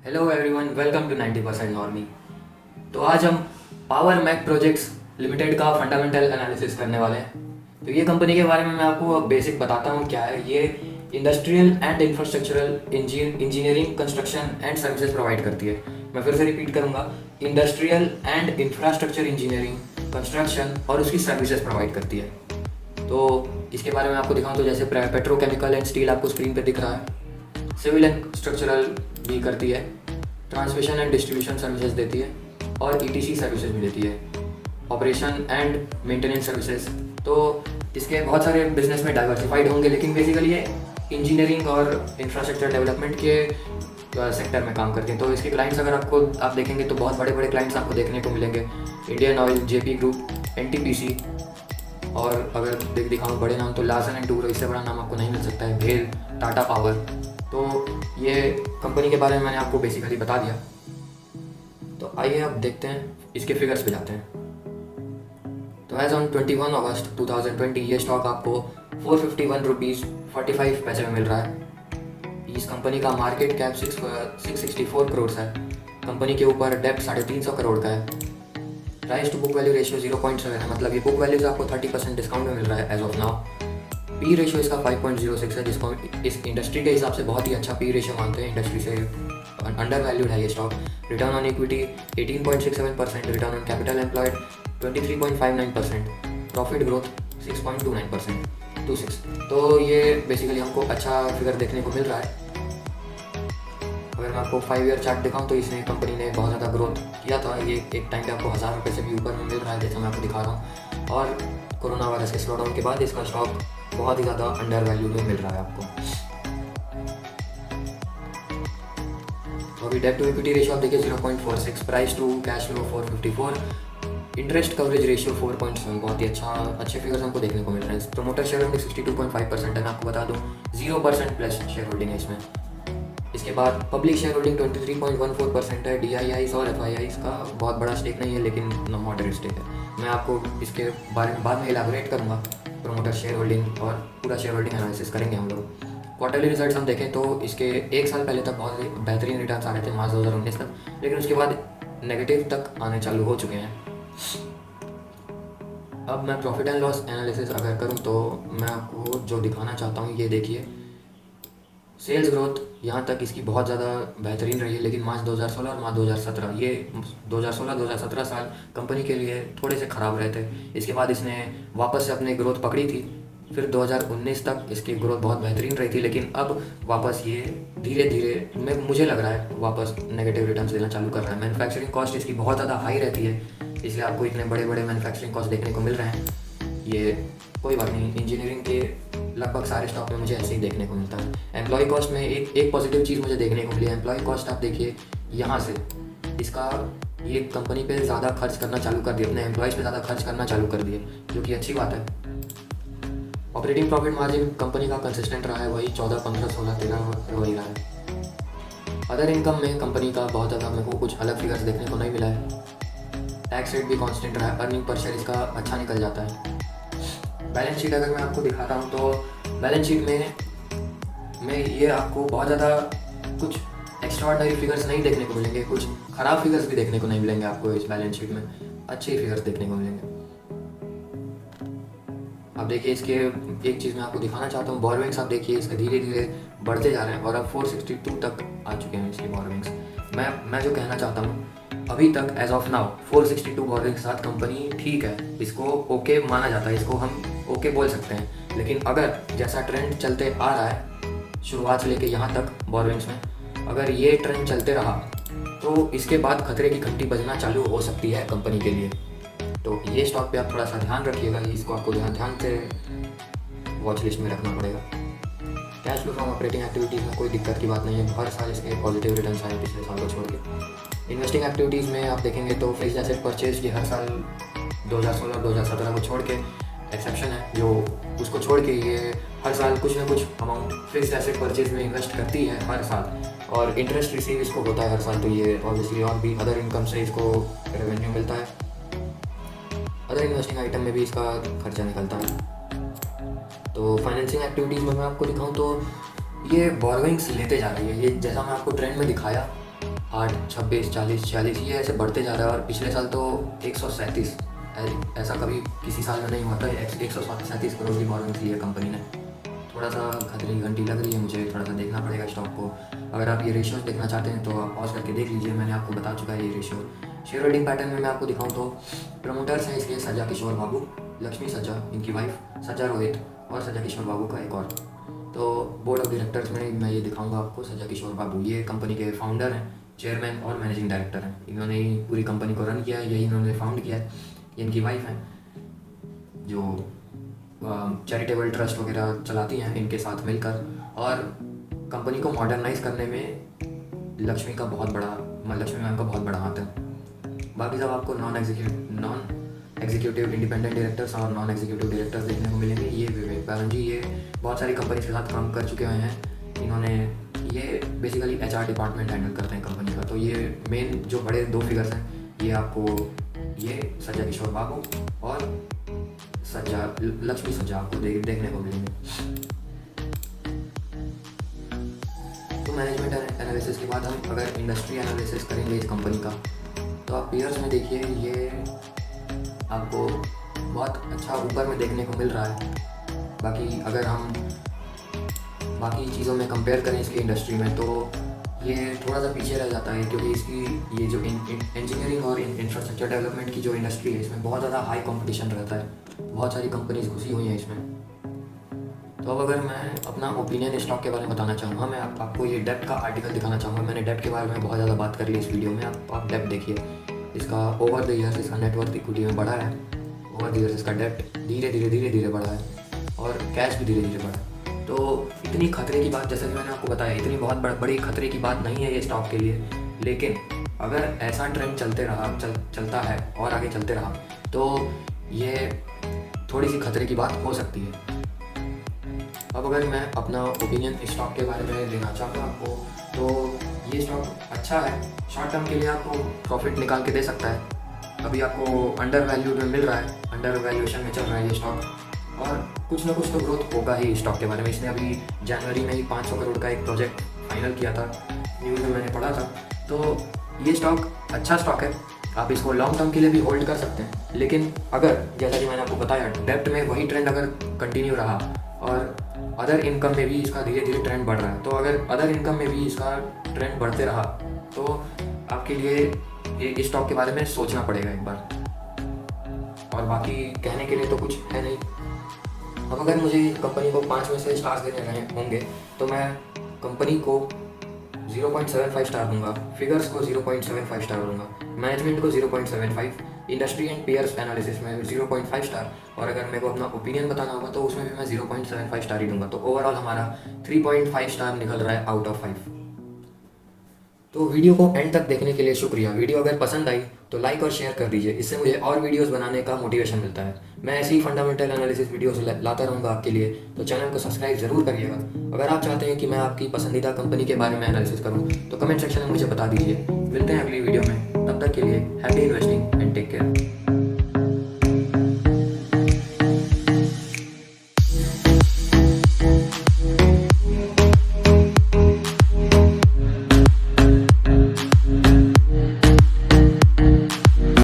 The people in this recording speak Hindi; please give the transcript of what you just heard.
Hello everyone, welcome to 90% normie. तो आज हम पावर मैक प्रोजेक्ट्स लिमिटेड का फंडामेंटल एनालिसिस करने वाले हैं। तो ये कंपनी के बारे में मैं आपको बेसिक बताता हूँ क्या है। ये industrial and infrastructural engineering, construction and services provide करती है। मैं फिर से रिपीट करूँगा, industrial and infrastructure engineering, construction और उसकी सर्विसेज प्रोवाइड करती है। तो इसके बारे में आपको दिखाऊँ तो जैसे पेट्रोकेमिकल एंड स्टील आपको स्क्रीन पर दिख रहा है, सिविल एंड स्ट्रक्चरल भी करती है, ट्रांसमिशन एंड डिस्ट्रीब्यूशन सर्विसेज देती है और ईटीसी सर्विसेज भी देती है, ऑपरेशन एंड मेंटेनेंस सर्विसेज। तो इसके बहुत सारे बिजनेस में डाइवर्सिफाइड होंगे, लेकिन बेसिकली ये इंजीनियरिंग और इंफ्रास्ट्रक्चर डेवलपमेंट के सेक्टर में काम करती हैं। तो इसके क्लाइंट्स अगर आप देखेंगे तो बहुत बड़े बड़े क्लाइंट्स आपको देखने को मिलेंगे, Indian oil, JP group, NTPC, और अगर दिखाऊँ बड़े नाम तो लार्सन एंड टूब्रो, इससे बड़ा नाम आपको नहीं मिल सकता है, भेल, टाटा पावर। तो ये कंपनी के बारे में मैंने आपको बेसिकली बता दिया। तो आइए अब देखते हैं, इसके फिगर्स पे जाते हैं। तो एज ऑन 21 अगस्त 2020 ये स्टॉक आपको 451 रुपीज़ 45 पैसे में मिल रहा है। इस कंपनी का मार्केट कैप 664 करोड़ है। कंपनी के ऊपर डेप्ट 350 करोड़ का है। Price to book value ratio 0.7 है, मतलब ये बुक वैल्यू से आपको 30% डिस्काउंट में मिल रहा है as of now. P ratio इसका 5.06 है, जिसको इस इंडस्ट्री के हिसाब से बहुत ही अच्छा पी रेशियो मानते हैं। इंडस्ट्री से अंडर वैल्यूड है ये stock. Return on equity 18.67%, return on capital employed 23.59%, profit growth 6.29%। तो ये बेसिकली हमको अच्छा फिगर देखने को मिल रहा है। अगर मैं आपको 5 ईयर चार्ट दिखाऊँ तो इसने कंपनी ने बहुत ज़्यादा ग्रोथ किया था। ये एक टाइम पे आपको 1000 रुपये से भी ऊपर में मिल रहा है, जैसा मैं आपको दिखा रहा हूँ। और कोरोना वायरस के स्लोडाउन के बाद इसका स्टॉक बहुत ही ज़्यादा अंडर वैल्यू में मिल रहा है आपको। तो अभी डेट टू इक्विटी रेशियो आप देखिए 0.46, price to cash flow 454, interest coverage ratio 4.7, बहुत ही अच्छे फिगर्स हमको देखने को मिल रहे हैं। प्रमोटर शेयर होल्डिंग 62.5% है। मैं आपको बता दूँ 0% प्लस शेयर होल्डिंग है इसमें। इसके बाद पब्लिक शेयर होल्डिंग 23.14% है। DIIs और FIIs का बहुत बड़ा स्टेक नहीं है, लेकिन मॉडरेट स्टेक है। मैं आपको इसके बारे में बाद में इलाबोरेट करूँगा। प्रमोटर शेयर होल्डिंग और पूरा शेयर होल्डिंग एनालिसिस करेंगे हम लोग। क्वार्टरली रिजल्ट्स हम देखें तो इसके एक साल पहले तक बहुत बेहतरीन रिटर्न्स आ रहे थे, मार्च 2019 तक, लेकिन उसके बाद नेगेटिव तक आने चालू हो चुके हैं। अब मैं प्रॉफिट एंड लॉस एनालिसिस अगर करूं तो मैं आपको जो दिखाना चाहता हूं ये देखिए। सेल्स ग्रोथ यहाँ तक इसकी बहुत ज़्यादा बेहतरीन रही है, लेकिन मार्च 2016 और मार्च 2017, ये 2016-2017 साल कंपनी के लिए थोड़े से ख़राब रहे थे। इसके बाद इसने वापस से अपनी ग्रोथ पकड़ी थी। फिर 2019 तक इसकी ग्रोथ बहुत बेहतरीन रही थी, लेकिन अब वापस ये धीरे धीरे मुझे लग रहा है वापस नेगेटिव रिटर्न्स देना चालू कर रहा है। मैन्युफैक्चरिंग कॉस्ट इसकी बहुत ज़्यादा हाई रहती है, इसलिए आपको इतने बड़े बड़े मैन्युफैक्चरिंग कॉस्ट देखने को मिल रहे हैं। ये कोई बात नहीं, इंजीनियरिंग के लगभग सारे स्टॉक में मुझे ऐसे ही देखने को मिलता है। एम्प्लॉय कॉस्ट में एक पॉजिटिव चीज़ मुझे देखने को मिली है। एम्प्लॉय कॉस्ट आप देखिए यहाँ से, इसका ये कंपनी पे ज़्यादा खर्च करना चालू कर दिया, अपने एम्प्लॉयज़ पे ज़्यादा खर्च करना चालू कर दिए, जो कि अच्छी बात है। ऑपरेटिंग प्रॉफिट मार्जिन कंपनी का कंसिस्टेंट रहा है, वही 14, 15, 16, 13 वही रहा है। अदर इनकम में कंपनी का बहुत ज़्यादा मेरे को कुछ अलग फिगर्स देखने को नहीं मिला है। टैक्स रेट भी कांस्टेंट रहा है। अर्निंग पर शेयर इसका अच्छा निकल जाता है। बैलेंस शीट अगर मैं आपको दिखाता हूँ तो बैलेंस शीट में ये आपको बहुत ज़्यादा कुछ एक्स्ट्राऑर्डिनरी फिगर्स नहीं देखने को मिलेंगे, कुछ ख़राब फिगर्स भी देखने को नहीं मिलेंगे आपको इस बैलेंस शीट में। अच्छे फिगर्स देखने को मिलेंगे। अब देखिए इसके एक चीज़ मैं आपको दिखाना चाहता हूँ, बोरोविंग्स आप देखिए इसके धीरे धीरे बढ़ते जा रहे हैं और अब 462 तक आ चुके हैं इसके बोरोविंग्स। मैं जो कहना चाहता हूँ, अभी तक एज ऑफ नाउ 462 बोरोविंग के साथ कंपनी ठीक है, इसको ओके माना जाता है, इसको हम ओके बोल सकते हैं। लेकिन अगर जैसा ट्रेंड चलते आ रहा है शुरुआत से लेके यहाँ तक बोरोविंग्स में, अगर ये ट्रेंड चलते रहा तो इसके बाद खतरे की घंटी बजना चालू हो सकती है कंपनी के लिए। तो ये स्टॉक पे आप थोड़ा सा ध्यान रखिएगा, इसको आपको ध्यान से वॉच लिस्ट में रखना पड़ेगा। Cash flow from operating activities में कोई दिक्कत की बात नहीं है, हर साल इसके पॉजिटिव रिटर्न्स आए पिछले साल को छोड़ के। इन्वेस्टिंग एक्टिविटीज़ में आप देखेंगे तो फिक्स्ड एसेट परचेज ये हर साल 2016-2017 को छोड़ के एक्सेप्शन है, जो उसको छोड़ के ये हर साल कुछ ना कुछ अमाउंट फिक्स्ड एसेट परचेज में इन्वेस्ट करती है हर साल, और इंटरेस्ट रिसीव इसको होता है हर साल। तो ये ऑब्वियसली और भी अदर इनकम से इसको रेवेन्यू मिलता है। अदर इन्वेस्टिंग आइटम में भी इसका खर्चा निकलता है। तो फाइनेंसिंग एक्टिविटीज़ में मैं आपको दिखाऊं तो ये बोरोविंग्स लेते जा रही है। ये जैसा मैं आपको ट्रेंड में दिखाया 8, 26, 40, 46 ये ऐसे बढ़ते जा रहा है। और पिछले साल तो 137, ऐसा कभी किसी साल में नहीं हुआ था। 137 करोड़ की बॉर्निंग की है कंपनी ने। थोड़ा सा खतरे की घंटी लग रही है मुझे, थोड़ा सा देखना पड़ेगा स्टॉक को। अगर आप ये रेशियोज देखना चाहते हैं तो आप पॉज करके देख लीजिए, मैंने आपको बता चुका है ये रेशियो। शेयर होल्डिंग पैटर्न में मैं आपको दिखाऊं तो प्रमोटर्स हैं इसके सज्जा किशोर बाबू, लक्ष्मी सज्जा, इनकी वाइफ सज्जा रोहित, और सज्जा किशोर बाबू का एक और। तो बोर्ड ऑफ डायरेक्टर्स में मैं ये दिखाऊंगा आपको सज्जा किशोर बाबू, ये कंपनी के फाउंडर हैं, चेयरमैन और मैनेजिंग डायरेक्टर हैं। इन्होंने ही पूरी कंपनी को रन किया है, यही इन्होंने फाउंड किया है। ये इनकी वाइफ हैं जो चैरिटेबल ट्रस्ट वगैरह चलाती हैं इनके साथ मिलकर। और कंपनी को मॉडर्नाइज करने में लक्ष्मी मैम का बहुत बड़ा हाथ है। बाकी सब आपको नॉन एग्जीक्यूटिव इंडिपेंडेंट डायरेक्टर्स और नॉन एग्जीक्यूटिव डायरेक्टर्स देखने को मिलेंगे। ये विवेक बालन जी, ये बहुत सारी कंपनी के साथ काम कर चुके हुए हैं। इन्होंने ये बेसिकली HR डिपार्टमेंट हैंडल करते हैं कंपनी का। तो ये मेन जो बड़े 2 फिगर्स हैं, ये आपको ये सज्जा किशोर बाबू और लक्ष्मी सज्जा आपको देखने को मिलेंगे। तो मैनेजमेंट एनालिसिस के बाद हम अगर इंडस्ट्री एनालिसिस करेंगे इस कंपनी का, तो आप पेयर्स में देखिए, ये आपको बहुत अच्छा ऊपर में देखने को मिल रहा है। बाकी अगर हम बाकी चीज़ों में कंपेयर करें इसकी इंडस्ट्री में, तो ये थोड़ा सा पीछे रह जाता है, क्योंकि इसकी ये जो इंजीनियरिंग और इंफ्रास्ट्रक्चर डेवलपमेंट की जो इंडस्ट्री है, इसमें बहुत ज़्यादा हाई कंपटीशन रहता है। बहुत सारी कंपनीज घुसी हुई हैं इसमें। तो अब अगर मैं अपना ओपिनियन स्टॉक के बारे में बताना चाहूँगा, मैं आपको ये डेप्ट का आर्टिकल दिखाना चाहूँगा। मैंने डेप्ट के बारे में बहुत ज़्यादा बात कर ली इस वीडियो में। आप डेप्ट देखिए, इसका ओवर द ईयर्स इसका नेटवर्थ इक्विटी में बढ़ा है। ओवर द ईयर्स इसका डेप्ट धीरे धीरे बढ़ा है और कैश भी धीरे बढ़ा है। तो इतनी खतरे की बात, जैसा कि मैंने आपको बताया, इतनी बहुत बड़ी खतरे की बात नहीं है ये स्टॉक के लिए। लेकिन अगर ऐसा ट्रेंड चलता है और आगे चलते रहा, तो ये थोड़ी सी खतरे की बात हो सकती है। अब अगर मैं अपना ओपिनियन स्टॉक के बारे में देना चाहूँगा आपको, तो ये स्टॉक अच्छा है। शॉर्ट टर्म के लिए आपको प्रॉफिट निकाल के दे सकता है। अभी आपको अंडर वैल्यूड में मिल रहा है, अंडर वैल्यूएशन में चल रहा है ये स्टॉक, और कुछ ना कुछ तो ग्रोथ होगा ही स्टॉक के बारे में। इसने अभी जनवरी में ही 500 करोड़ का एक प्रोजेक्ट फाइनल किया था, न्यूज़ में मैंने पढ़ा था। तो ये स्टॉक अच्छा स्टॉक है, आप इसको लॉन्ग टर्म के लिए भी होल्ड कर सकते हैं। लेकिन अगर जैसा कि मैंने आपको बताया, डेप्ट में वही ट्रेंड अगर कंटिन्यू रहा और अदर इनकम में भी इसका धीरे धीरे ट्रेंड बढ़ रहा है, तो अगर अदर इनकम में भी इसका ट्रेंड बढ़ते रहा, तो आपके लिए इस स्टॉक के बारे में सोचना पड़ेगा एक बार। और बाकी कहने के लिए तो कुछ है नहीं। अब अगर मुझे कंपनी को 5 में से स्टार्स देने रहे होंगे, तो मैं कंपनी को 0.75 स्टार दूंगा, फिगर्स को 0.75 स्टार दूंगा, मैनेजमेंट को 0.75, इंडस्ट्री एंड पेयर्स एनालिसिस में 0.5 स्टार, और अगर मेरे को अपना ओपिनियन बताना होगा तो उसमें भी मैं 0.75 स्टार ही दूंगा। तो ओवरऑल हमारा 3.5 स्टार निकल रहा है आउट ऑफ 5। तो वीडियो को एंड तक देखने के लिए शुक्रिया। वीडियो अगर पसंद आई तो लाइक और शेयर कर दीजिए, इससे मुझे और वीडियोस बनाने का मोटिवेशन मिलता है। मैं ऐसी ही फंडामेंटल एनालिसिस वीडियोस लाता रहूँगा आपके लिए, तो चैनल को सब्सक्राइब ज़रूर करिएगा। अगर आप चाहते हैं कि मैं आपकी पसंदीदा कंपनी के बारे में एनालिसिस करूँ, तो कमेंट सेक्शन में मुझे बता दीजिए। मिलते हैं अगली वीडियो में, तब तक के लिए happy investing and take care.